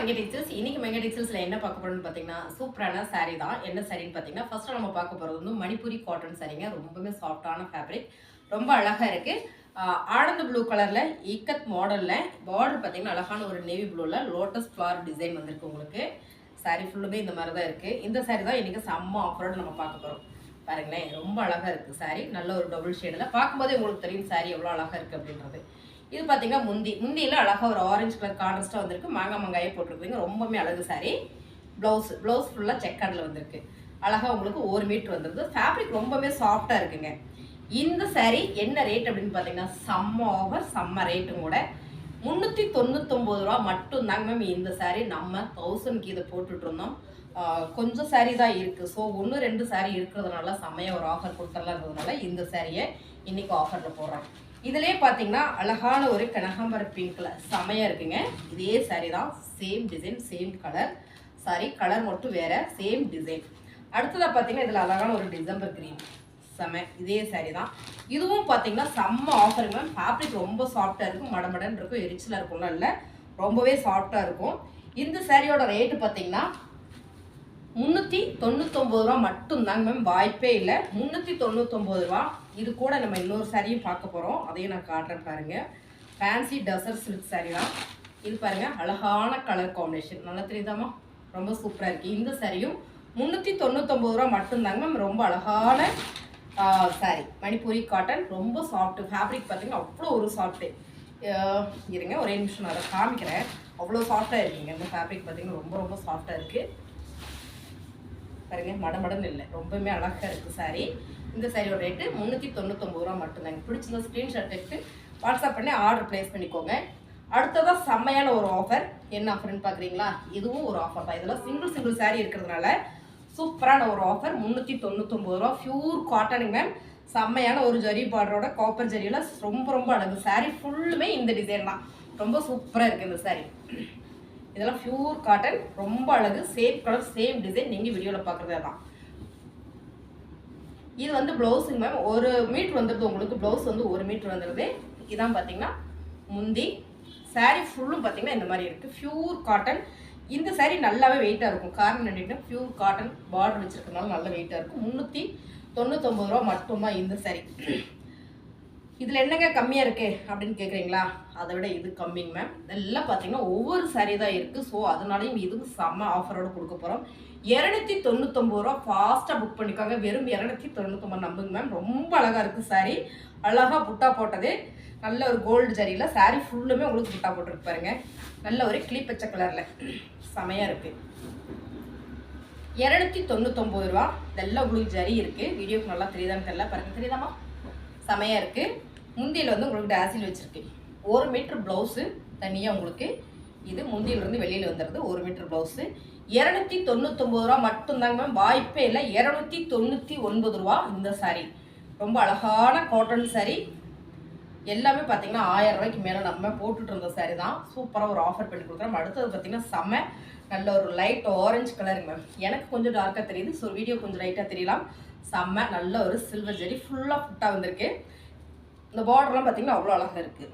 மங்கை textiles. இன்னைக்கு மங்கை டெக்ஸ்டைல்ஸ்ல என்ன பார்க்க போறோம்னு பார்த்தீங்கன்னா சூப்பரான saree தான். என்ன சாரின்னு பார்த்தீங்கன்னா ஃபர்ஸ்ட் நம்ம பார்க்க போறது வந்து மணிப்பூரி காட்டன் சாரீங்க. ரொம்பவே சாஃப்டான ஃபேப்ரிக், ரொம்ப அழகா இருக்கு. ஆனந்த ப்ளூ கலர்ல இக்கத் மாடல்ல பார்டர் பார்த்தீங்கன்னா அழகான ஒரு நேவி ப்ளூல லோட்டஸ் ஃப்ளவர் டிசைன் வந்திருக்கு உங்களுக்கு. சாரீ ஃபுல்லுமே இந்த மாதிரி தான் இருக்கு. இந்த சாரீ தான் இன்னைக்கு செம்ம ஆஃபரோட நம்ம பார்க்க போறோம். பாருங்களேன், ரொம்ப அழகா இருக்கு சாரீ. நல்ல ஒரு டபுள் ஷேடில் பார்க்கும்போதே உங்களுக்கு தெரியும் சாரீ எவ்வளோ அழகா இருக்கு அப்படின்றது. இது பார்த்தீங்கன்னா முந்தியில் அழகாக ஒரு ஆரஞ்சு கலர் கான்ட்ராஸ்டாக வந்திருக்கு. மாங்காயை போட்டிருக்குங்க. ரொம்பவே அழகு சாரீ. ப்ளவுஸ் ஃபுல்லாக செக்கர்டில் வந்திருக்கு. அழகாக உங்களுக்கு 1 மீட்டர் வந்துருது. ஃபேப்ரிக் ரொம்பவே சாஃப்டாக இருக்குங்க. இந்த சாரீ என்ன ரேட் அப்படின்னு பார்த்தீங்கன்னா செம்ம ஆஃபர், செம்ம ரேட்டும் கூட. 399 ரூபா மட்டும்தாங்க மேம். இந்த சாரீ நம்ம 1000க்கு இதை போட்டுட்டு இருந்தோம். கொஞ்சம் சாரீ தான் இருக்குது. ஸோ 1-2 சாரீ இருக்கிறதுனால செம்மையாக ஒரு ஆஃபர் கொடுத்துடலான்றதுனால இந்த சாரியை இன்றைக்கி ஆஃபரில் போடுறோம். இதிலே பார்த்தீங்கன்னா அழகான ஒரு கனகாம்பர பிங்க்ல செமையாக இருக்குங்க. இதே சாரீ தான், same design, same colour. Sorry colour மட்டும் வேறு, சேம் டிசைன். அடுத்ததாக பார்த்தீங்கன்னா இதில் அழகான ஒரு டிசம்பர் க்ரீன் செம. இதே சாரீ தான். இதுவும் பார்த்தீங்கன்னா செம்ம ஆஃபர் மேம். ஃபேப்ரிக் ரொம்ப சாஃப்டாக இருக்கும், மடமடன் இருக்கும், எரிச்சலாக இருக்கும்லாம் இல்லை, ரொம்பவே சாஃப்டாக இருக்கும். இந்த சாரியோட ரேட்டு பார்த்தீங்கன்னா 399 ரூபா மட்டும்தாங்க மேம். வாய்ப்பே இல்லை. 399 ரூபா. இது கூட நம்ம இன்னொரு சாரியும் பார்க்க போகிறோம், அதையும் நான் காட்டுறேன் பாருங்கள். ஃபேன்சி டசர் சில்க் சாரீ தான் இது. பாருங்கள், அழகான கலர் காம்பினேஷன், நல்லா தெரியுதாமா? ரொம்ப சூப்பராக இருக்குது. இந்த சாரியும் 399 ரூபா மட்டும்தாங்க மேம். ரொம்ப அழகான சாரி, மணிப்பூரி காட்டன், ரொம்ப சாஃப்ட். ஃபேப்ரிக் பார்த்தீங்கன்னா அவ்வளோ ஒரு சாஃப்ட்டு. இருங்க ஒரே நிமிஷம் நான் அதை காமிக்கிறேன். அவ்வளோ சாஃப்டாக இருக்குங்க. இந்த ஃபேப்ரிக் பார்த்தீங்கன்னா ரொம்ப ரொம்ப சாஃப்டாக இருக்குது. பாருங்க, மடமடன்னு இல்லை, ரொம்பவுமே அழகாக இருக்குது சாரீ. இந்த சாரியோட ரேட்டு 399 ரூபா மட்டும்தாங்க. பிடிச்சிருந்தா ஸ்க்ரீன்ஷாட் எடுத்து வாட்ஸ்அப் பண்ணி ஆர்டர் ப்ளேஸ் பண்ணிக்கோங்க. அடுத்ததாக செம்மையான ஒரு ஆஃபர். என்ன ஆஃபர்னு பார்க்குறீங்களா? இதுவும் ஒரு ஆஃபர் தான். இதெல்லாம் சிங்கிள் சாரீ இருக்கிறதுனால சூப்பரான ஒரு ஆஃபர். 399 ரூபா. பியூர் காட்டனுங்க மேம். செம்மையான ஒரு ஜரி பார்டரோட காப்பர் ஜரியில் ரொம்ப அழகு. சாரீ ஃபுல்லுமே இந்த டிசைன் தான். ரொம்ப சூப்பராக இருக்குது இந்த சாரீ. இதெல்லாம் பியூர் காட்டன், ரொம்ப அழகு. Same colour, same design. நீங்கள் வீடியோவில் பார்க்குறதே தான். இது வந்து ப்ளவுஸுங்க மேம். 1 மீட்டர் வந்துடுது உங்களுக்கு. ப்ளவுஸ் வந்து 1 மீட்டர் வந்துடுது. இதான் பார்த்தீங்கன்னா முந்தி. சாரீ ஃபுல்லும் பார்த்தீங்கன்னா இந்த மாதிரி இருக்குது. Pure cotton. இந்த சாரீ நல்லாவே வெயிட்டாக இருக்கும். காரணம் என்னன்னா பியூர் காட்டன் பார்டர் வச்சுருக்கனால நல்ல வெயிட்டாக இருக்கும். 399 ரூபா மட்டும்தான் இந்த சாரீ. இதில் என்னங்க கம்மியாக இருக்குது அப்படின்னு கேட்குறீங்களா? அதை விட இது கம்மிங்க மேம். இதெல்லாம் பார்த்தீங்கன்னா ஒவ்வொரு சாரீ தான் இருக்குது. ஸோ அதனாலையும் இதுவும் செம்ம ஆஃபரோடு கொடுக்க போகிறோம். 299 ரூபா. ஃபாஸ்ட்டாக புக் பண்ணிக்கோங்க. வெறும் 299 நம்புங்க மேம். ரொம்ப அழகாக இருக்குது சாரீ. அழகாக புட்டா போட்டது. நல்ல ஒரு கோல்டு ஜரியில் சாரீ ஃபுல்லுமே உங்களுக்கு புட்டா போட்டுருக்கு பாருங்க. நல்ல ஒரு கிளி பச்சை கலரில் செமையாக இருக்குது. 299 ரூபா. இதெல்லாம் உங்களுக்கு ஜரி இருக்குது. வீடியோக்கு நல்லா தெரியுதான்னு தெரியல, பாருங்க, தெரியுதாமா? செமையாக இருக்குது. முந்தியில் வந்து உங்களுக்கு டேசில் வச்சுருக்கு. 1 மீட்டர் ப்ளவுஸு தனியாக உங்களுக்கு. இது முந்தியிலிருந்து வெளியில் வந்துடுது. 1 மீட்டர் ப்ளவுஸு 299 ரூபா மட்டும்தாங்க மேம். வாய்ப்பே இல்லை. 299 ரூபா இந்த சாரீ. ரொம்ப அழகான காட்டன் சாரீ. எல்லாமே பார்த்தீங்கன்னா 1000 ரூபாய்க்கு மேலே நம்ம போட்டுட்டு இருந்த சாரீ தான். சூப்பராக ஒரு ஆஃபர் பண்ணி கொடுக்குறோம். அடுத்தது பார்த்தீங்கன்னா செம்ம நல்ல ஒரு லைட் ஆரஞ்சு கலருங்க மேம். எனக்கு கொஞ்சம் டார்க்காக தெரியுது, ஸோ வீடியோ கொஞ்சம் லைட்டாக தெரியலாம். செம்ம நல்ல ஒரு சில்வர் ஜெரி ஃபுல்லாக புட்டாக வந்திருக்கு. இந்த பார்டர்லாம் பார்த்தீங்கன்னா அவ்வளோ அழகாக இருக்குது.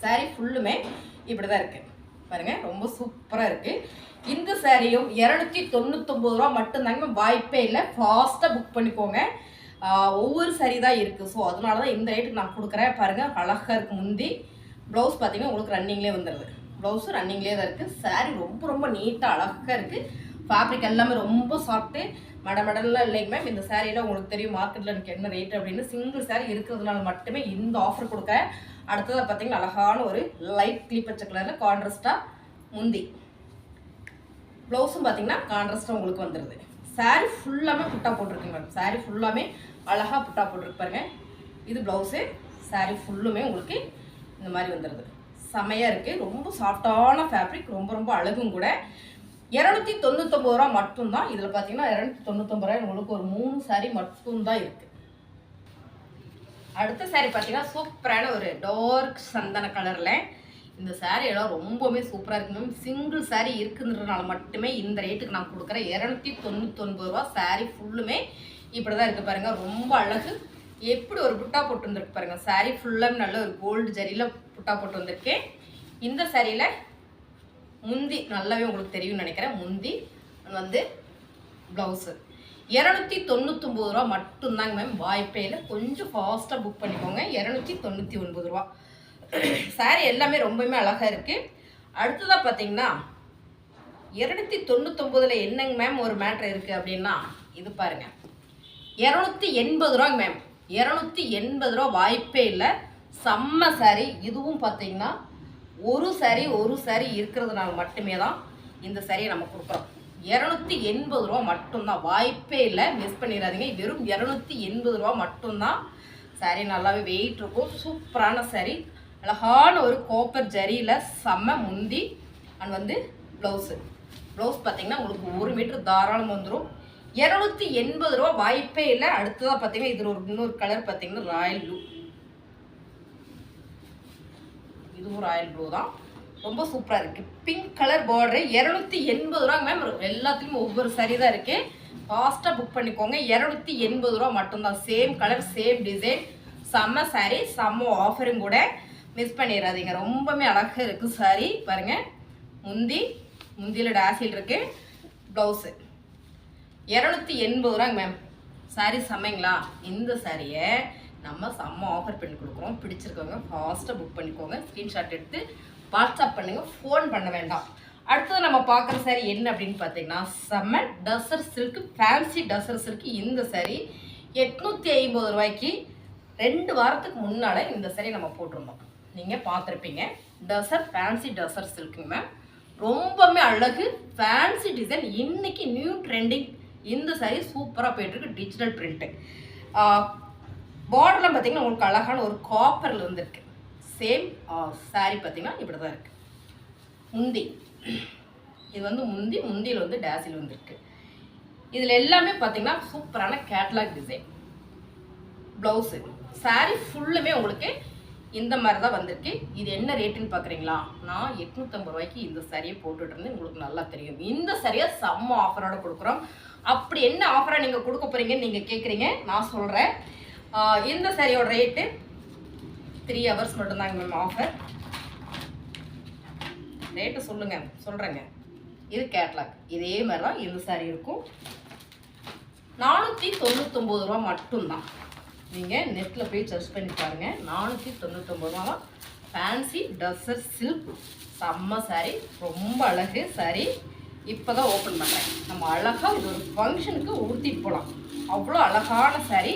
சாரீ ஃபுல்லுமே இப்படி தான் இருக்குது பாருங்கள். ரொம்ப சூப்பராக இருக்குது. இந்த சாரியும் 299 ரூபா மட்டும்தாங்க. வாய்ப்பே இல்லை. ஃபாஸ்ட்டாக புக் பண்ணிக்கோங்க. ஒவ்வொரு சாரீ தான் இருக்குது. ஸோ அதனால தான் இந்த ரேட்டுக்கு நான் கொடுக்குறேன். பாருங்கள், அழகாக இருக்குது. முந்தி ப்ளவுஸ் பார்த்தீங்கன்னா உங்களுக்கு ரன்னிங்லேயே வந்துடுது. ப்ளவுஸும் ரன்னிங்லேயே தான் இருக்குது. சாரீ ரொம்ப நீட்டாக அழகாக இருக்குது. ஃபேப்ரிக் எல்லாமே ரொம்ப சாஃப்ட்டு, மடமடலாம் இல்லைங்க மேம். இந்த சாரியில் உங்களுக்கு தெரியும் மார்க்கெட்டில் எனக்கு என்ன ரேட்டு அப்படின்னு. சிங்கிள் சாரீ இருக்கிறதுனால மட்டுமே இந்த ஆஃபர் கொடுக்குறேன். அடுத்ததாக பார்த்தீங்கன்னா அழகான ஒரு லைட் கிளி பச்சை கலரில் கான்ட்ராஸ்டாக முந்தி. ப்ளவுஸும் பார்த்தீங்கன்னா கான்ட்ராஸ்டாக உங்களுக்கு வந்துடுது. சாரீ ஃபுல்லாமே புட்டா போட்டிருக்குங்க மேம். சாரீ ஃபுல்லாமே அழகாக புட்டா போட்டிருக்கு பாருங்க. இது ப்ளவுஸு. சாரீ ஃபுல்லுமே உங்களுக்கு இந்த மாதிரி வந்துடுது. செமையாக இருக்குது. ரொம்ப சாஃப்டான ஃபேப்ரிக், ரொம்ப அழகும் கூட. 299 ரூபா மட்டும்தான். இதில் பார்த்தீங்கன்னா 299 ரூபாய் உங்களுக்கு ஒரு 3 சாரீ மட்டும்தான் இருக்குது. அடுத்த சாரீ பார்த்தீங்கன்னா சூப்பரான ஒரு டார்க் சந்தன கலரில். இந்த சாரீ எல்லாம் ரொம்பவுமே சூப்பராக இருக்குது மேம். சிங்கிள் சாரீ இருக்குன்றதுனால மட்டுமே இந்த ரேட்டுக்கு நான் கொடுக்குறேன். 299 ரூபா. சாரீ ஃபுல்லுமே இப்படி தான் இருக்குது பாருங்கள். ரொம்ப அழகு. எப்படி ஒரு புட்டா போட்டு வந்துருக்கு பாருங்கள். சாரீ ஃபுல்லாக நல்ல ஒரு கோல்டு ஜரியில் புட்டா போட்டு வந்திருக்கேன். இந்த சாரியில் முந்தி நல்லாவே உங்களுக்கு தெரியும்னு நினைக்கிறேன். முந்தி வந்து ப்ளவுஸு 299 ரூபா மட்டும்தாங்க மேம். வாய்ப்பே இல்லை, கொஞ்சம் ஃபாஸ்ட்டாக புக் பண்ணிக்கோங்க. 299 ரூபா. சாரி எல்லாமே ரொம்பவுமே அழகாக இருக்குது. அடுத்ததாக பார்த்தீங்கன்னா 299 என்னங்க மேம் ஒரு மேட்ரு இருக்குது அப்படின்னா, இது பாருங்கள் 280 ரூபாங்க மேம். 280 ரூபா வாய்ப்பே இல்லை. செம்ம சாரி. இதுவும் பார்த்தீங்கன்னா ஒரு சாரி இருக்கிறதுனால மட்டுமே தான் இந்த சாரியை நம்ம கொடுக்குறோம். 280 ரூபா மட்டும்தான், வாய்ப்பே இல்லை, மிஸ் பண்ணிடாதீங்க. வெறும் 280 ரூபா மட்டும்தான். சாரி நல்லாவே வெயிட் இருக்கும். சூப்பரான சாரி, அழகான ஒரு கோப்பர் ஜரியில் செம்ம முந்தி அண்ட் வந்து ப்ளவுஸு. ப்ளவுஸ் பார்த்தீங்கன்னா உங்களுக்கு 1 மீட்டர் தாராளம் வந்துடும். 280 ரூபா வாய்ப்பே இல்லை. அடுத்ததாக பார்த்தீங்கன்னா இதில் ஒரு இன்னொரு கலர் பார்த்தீங்கன்னா ராயல் ப்ளூ. இதுவும் ராயல் ப்ளூ தான், ரொம்ப சூப்பராக இருக்குது. Pink colour border. 280 ரூபா மேம். எல்லாத்துலேயும் ஒவ்வொரு சாரி தான் இருக்குது. ஃபாஸ்ட்டாக புக் பண்ணிக்கோங்க. 280 ரூபா மட்டும்தான். Same colour same design. செம்ம சாரி, செம்ம ஆஃபரும் கூட, மிஸ் பண்ணிடாதீங்க. ரொம்பவே அழகாக இருக்குது சாரி. பாருங்கள், முந்தியில் டாசில் இருக்குது. ப்ளவுஸு 280 ரூபாங்க மேம். சாரி செம்மைங்களா? இந்த சாரியை நம்ம செம்ம ஆஃபர் பண்ணி கொடுக்குறோம். பிடிச்சிருக்கவங்க ஃபாஸ்ட்டாக புக் பண்ணிக்கோங்க. ஸ்க்ரீன்ஷாட் எடுத்து வாட்ஸ்அப் பண்ணுங்கள், ஃபோன் பண்ண வேண்டாம். அடுத்தது நம்ம பார்க்குற சாரி என்ன அப்படின்னு பார்த்தீங்கன்னா, செம்ம tussar silk, fancy tussar silk. இந்த சாரி 850 ரூபாய்க்கு 2 வாரத்துக்கு முன்னால் இந்த சாரி நம்ம போட்டிருந்தோம். நீங்கள் பார்த்துருப்பீங்க. டசர் ஃபேன்சி டசர் சில்க்குங்க மேம். ரொம்பவுமே அழகு, ஃபேன்சி டிசைன். இன்னைக்கு நியூ ட்ரெண்டிங். இந்த சாரி சூப்பராக போயிட்டுருக்கு. Digital print. பார்டர்லாம் பார்த்தீங்கன்னா உங்களுக்கு அழகான ஒரு காப்பரில் வந்துருக்கு. சேம் சாரி பார்த்தீங்கன்னா இப்படி தான் இருக்குது. முந்தி இது வந்து முந்தியில் வந்து டேசில் வந்துருக்கு. இதில் எல்லாமே பார்த்தீங்கன்னா சூப்பரான கேட்லாக் டிசைன். ப்ளவுஸு சாரி ஃபுல்லுமே உங்களுக்கு இந்த மாதிரி தான் வந்திருக்கு. இது என்ன ரேட்டுன்னு பார்க்குறீங்களா? நான் 850 ரூபாய்க்கு இந்த சாரியை போட்டுட்டு இருந்தேன். உங்களுக்கு நல்லா தெரியும். இந்த சாரியை செம்ம ஆஃபரோட கொடுக்குறோம். அப்படி என்ன ஆஃபராக நீங்கள் கொடுக்க போகிறீங்கன்னு நீங்கள் கேட்குறீங்க. நான் சொல்கிறேன். இந்த சாரியோட ரேட்டு 3 ஹவர்ஸ் மட்டும்தாங்க மேம் ஆஃபர். ரேட்டு சொல்கிறேங்க. இது கேட்லாக். இதே மாதிரி தான் இந்த சாரி இருக்கும். 499 ரூபா மட்டும்தான். நீங்கள் நெட்டில் போய் சர்ச் பண்ணி பாருங்கள். 499 ரூபா தான். ஃபேன்சி டசர் சில்க் செம்ம சாரி, ரொம்ப அழகு சாரி. இப்போ தான் ஓப்பன் பண்ணுறேன். நம்ம அழகாக இது ஒரு ஃபங்க்ஷனுக்கு ஊற்றிட்டு போகலாம். அவ்வளோ அழகான சாரி,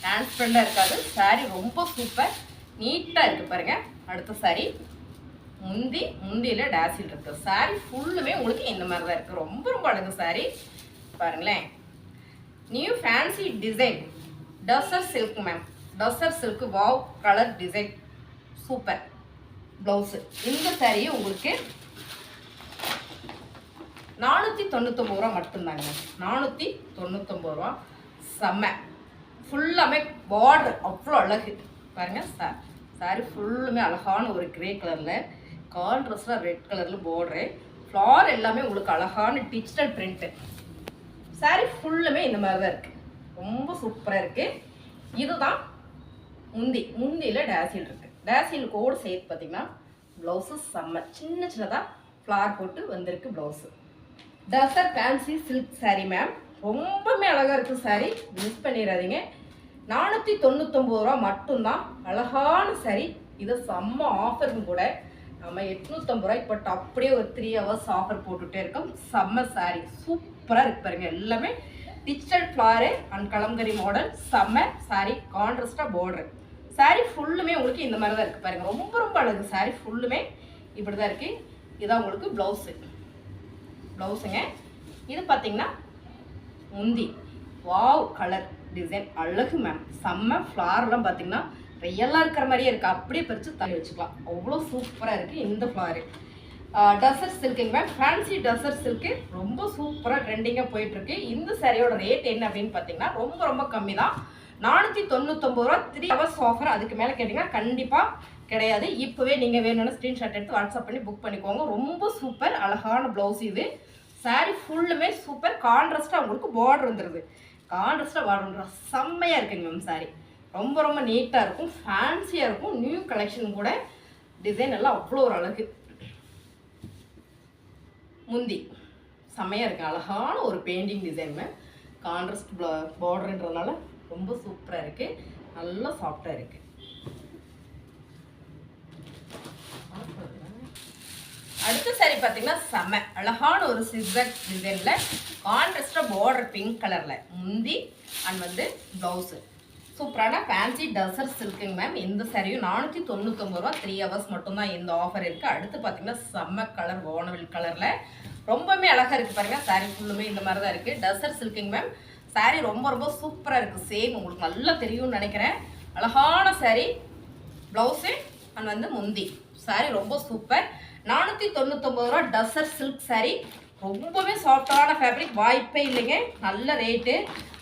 டிரான்ஸ்பரண்டாக இருக்காது. சாரி ரொம்ப சூப்பர், நீட்டாக இருக்குது பாருங்கள். அடுத்த சாரி முந்தியில் டேசில் இருக்குது. சாரி ஃபுல்லுமே உங்களுக்கு இந்த மாதிரி தான் இருக்குது. ரொம்ப ரொம்ப அழகு சாரி. பாருங்களேன், new fancy design tussar silk ma'am. Tussar silk wow colour design super. Blouse இந்த சாரியை உங்களுக்கு 499 ரூபா மட்டும்தாங்க. 499 ரூபா. செம்ம ஃபுல்லாமே பார்டர் அவ்வளோ அழகு பாருங்கள். சாரி ஃபுல்லுமே அழகான ஒரு கிரே கலரில், கான்ட்ராஸ்டாக ரெட் கலரில் பார்டரு. ஃப்ளார் எல்லாமே உங்களுக்கு அழகான டிஜிட்டல் பிரிண்ட்டு. சாரி ஃபுல்லுமே இந்த மாதிரி தான் இருக்குது. ரொம்ப சூப்பராக இருக்குது. இதுதான் முந்தியில் டேசில் இருக்குது. டேசில் கோடு சேர்த்து பார்த்தீங்கன்னா ப்ளவுஸு செம்ம சின்னதாக ஃப்ளார் போட்டு வந்திருக்கு blouse. Tussar fancy silk sorry ma'am. ரொம்பவுமே அழகாக இருக்குது சாரி, மிஸ் பண்ணிடாதீங்க. 499 ரூபா மட்டும்தான். அழகான சாரி. இது செம்ம ஆஃபரும் கூட. நம்ம 850 ரூபாய்க்கு பட் அப்படியே ஒரு 3 ஹவர்ஸ் ஆஃபர் போட்டுகிட்டே இருக்கோம். செம்ம சாரி சூப்பராக இருக்கு பாருங்க. எல்லாமே digital flare and kalamkari model. செம்ம சாரி, கான்ட்ராஸ்டாக பார்டர். சாரி ஃபுல்லுமே உங்களுக்கு இந்த மாதிரி தான் இருக்குது பாருங்கள். ரொம்ப ரொம்ப அழகு. சாரி ஃபுல்லுமே இப்படி தான் இருக்குது. இதுதான் உங்களுக்கு ப்ளவுஸுங்க. இது பார்த்தீங்கன்னா முந்தி வாவ் கலர் டிசைன் அழகு மேம். செம்ம ஃப்ளார்லாம் பார்த்தீங்கன்னா ரியலாக இருக்கிற மாதிரியே இருக்குது. அப்படியே பறித்து தள்ளி வச்சுக்கலாம். அவ்வளோ சூப்பராக இருக்குது இந்த ஃப்ளாரு. டசர் சில்க்குங்க மேம். ஃபேன்சி டசர் சில்க்கு ரொம்ப சூப்பராக ட்ரெண்டிங்காக போயிட்டுருக்கு. இந்த சாரியோட ரேட் என்ன அப்படின்னு பார்த்தீங்கன்னா ரொம்ப ரொம்ப கம்மி தான். 499 ரூபா. 3 ஹவர்ஸ் ஆஃபர். அதுக்கு மேலே கேட்டிங்கன்னா கண்டிப்பாக கிடையாது. இப்போவே நீங்கள் வேணும்னா ஸ்க்ரீன்ஷாட் எடுத்து வாட்ஸ்அப் பண்ணி புக் பண்ணிக்கோங்க. ரொம்ப சூப்பர் அழகான ப்ளவுஸ் இது. சாரி ஃபுல்லுமே சூப்பர். கான்ட்ராஸ்டாக உங்களுக்கு பார்டர் வந்துடுது. கான்ட்ராஸ்டாக பார்டர் செம்மையாக இருக்குங்க மேம். சாரி ரொம்ப ரொம்ப நீட்டாக இருக்கும், ஃபேன்சியாக இருக்கும். நியூ கலெக்ஷன் கூட. டிசைன் எல்லாம் அவ்வளோ ஒரு அழகு. முந்தி செம்மையாக இருக்குது. அழகான ஒரு பெயிண்டிங் டிசைன் மேம். கான்ட்ராஸ்ட் பார்டர்ன்றதுனால ரொம்ப சூப்பராக இருக்குது. நல்லா சாஃப்டாக இருக்குது. அடுத்த சாரி பார்த்தீங்கன்னா செம்ம அழகான ஒரு சிக்ஸாக் டிசைனில் கான்ட்ராஸ்டாக பார்டர் பிங்க் கலரில் முந்தி அண்ட் வந்து ப்ளவுஸு. சூப்பரான ஃபேன்சி டசர் சில்க்குங்க மேம். இந்த சாரியும் 499 ரூபா. 3 ஹவர்ஸ் மட்டும்தான் இந்த ஆஃபர் இருக்குது. அடுத்து பார்த்தீங்கன்னா செம்ம கலர் வானவில் கலரில் ரொம்பவுமே அழகாக இருக்குது பாருங்கள். சாரி ஃபுல்லுமே இந்த மாதிரி தான் இருக்குது. டசர் சில்க்குங்க மேம். சாரி ரொம்ப ரொம்ப சூப்பராக இருக்குது. சேம் உங்களுக்கு நல்லா தெரியும்னு நினைக்கிறேன். அழகான சாரி ப்ளவுஸு அண்ட் வந்து முந்தி. சாரி ரொம்ப சூப்பர். 499 ரூபா டசர் சில்க் சாரி. ரொம்பவே சாஃப்டான ஃபேப்ரிக், வாய்ப்பே இல்லைங்க. நல்ல ரேட்டு,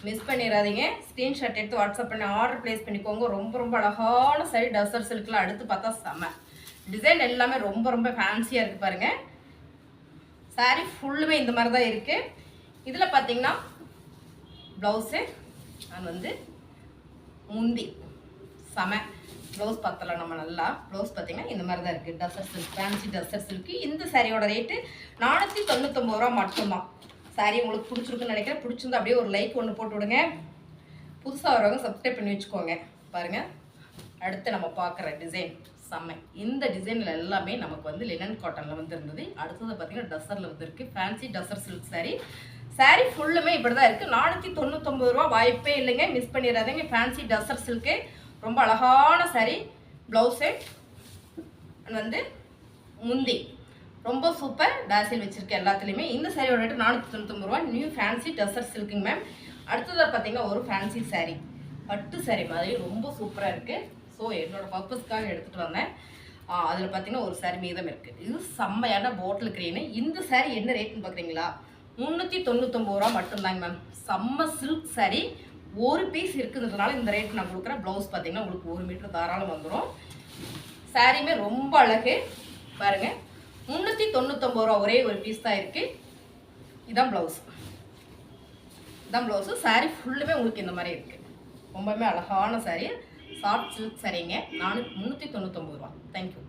மிஸ் பண்ணிடாதீங்க. ஸ்க்ரீன்ஷாட் எடுத்து வாட்ஸ்அப் பண்ணி ஆர்டர் ப்ளேஸ் பண்ணிக்கோங்க. ரொம்ப ரொம்ப அழகான சாரி டசர் சில்கில். அடுத்து பார்த்தா செம்ம டிசைன் எல்லாமே ரொம்ப ரொம்ப ஃபேன்சியாக இருக்குது பாருங்கள். சாரி ஃபுல்லுமே இந்த மாதிரி தான் இருக்குது. இதில் பார்த்தீங்கன்னா ப்ளவுஸு அண்ட் வந்து முந்தி செம. ப்ளவுஸ் பார்த்தலாம் நம்ம நல்லா. ப்ளவுஸ் பார்த்தீங்கன்னா இந்த மாதிரி தான் இருக்குது. Tussar silk, fancy tussar silk. இந்த சாரியோட ரேட்டு 499 ரூபா மட்டும்தான். சாரி உங்களுக்கு பிடிச்சிருக்குன்னு நினைக்கிறேன். பிடிச்சிருந்தா அப்படியே ஒரு லைக் ஒன்று போட்டு விடுங்க. புதுசாக வரவங்க சப்ஸ்கிரைப் பண்ணி வச்சுக்கோங்க. பாருங்கள், அடுத்து நம்ம பார்க்குற டிசைன் செம்ம. இந்த டிசைனில் எல்லாமே நமக்கு வந்து லினன் காட்டனில் வந்து இருந்தது. அடுத்தது பார்த்தீங்கன்னா டசரில் வந்துருக்கு. Fancy tussar silk sorry. Sorry ஃபுல்லுமே இப்படி தான் இருக்குது. 499 ரூபா. வாய்ப்பே இல்லைங்க, மிஸ் பண்ணிடாதீங்க. ஃபேன்சி டசர் சில்க்கு ரொம்ப அழகான சாரி. ப்ளவுஸு வந்து முந்தி ரொம்ப சூப்பர். டாசில் வச்சுருக்கேன் எல்லாத்துலேயுமே. இந்த சாரியோட ரேட்டு 499 ரூபா. நியூ ஃபேன்சி டசர் சில்க்குங்க மேம். அடுத்ததாக பார்த்தீங்கன்னா ஒரு ஃபேன்சி சாரி, பட்டு சாரி மாதிரி ரொம்ப சூப்பராக இருக்குது. ஸோ என்னோடய பர்பஸ்க்காக எடுத்துகிட்டு வந்தேன். அதில் பார்த்தீங்கன்னா ஒரு சாரி மீதம் இருக்குது. இது செம்மையான பாட்டில் க்ரீனு. இந்த சாரி என்ன ரேட்டுன்னு பார்க்குறீங்களா? 399 ரூபா மட்டும்தாங்க மேம். செம்ம சில்க் சாரி. ஒரு பீஸ் இருக்குதுன்றதுனால இந்த ரேட் நான் கொடுக்குறேன். ப்ளவுஸ் பார்த்தீங்கன்னா உங்களுக்கு 1 மீட்டர் தாராளம் வந்துடும். சாரியுமே ரொம்ப அழகு பாருங்கள். 399 ரூபா. ஒரே ஒரு பீஸ் தான் இருக்குது. இதான் ப்ளவுஸ். இதான் ப்ளவுஸு. சாரி ஃபுல்லுமே உங்களுக்கு இந்த மாதிரி இருக்குது. ரொம்பவுமே அழகான சாரி. சாஃப்ட் சில்க் சாரிங்க. 399 ரூபா. தேங்க்யூ.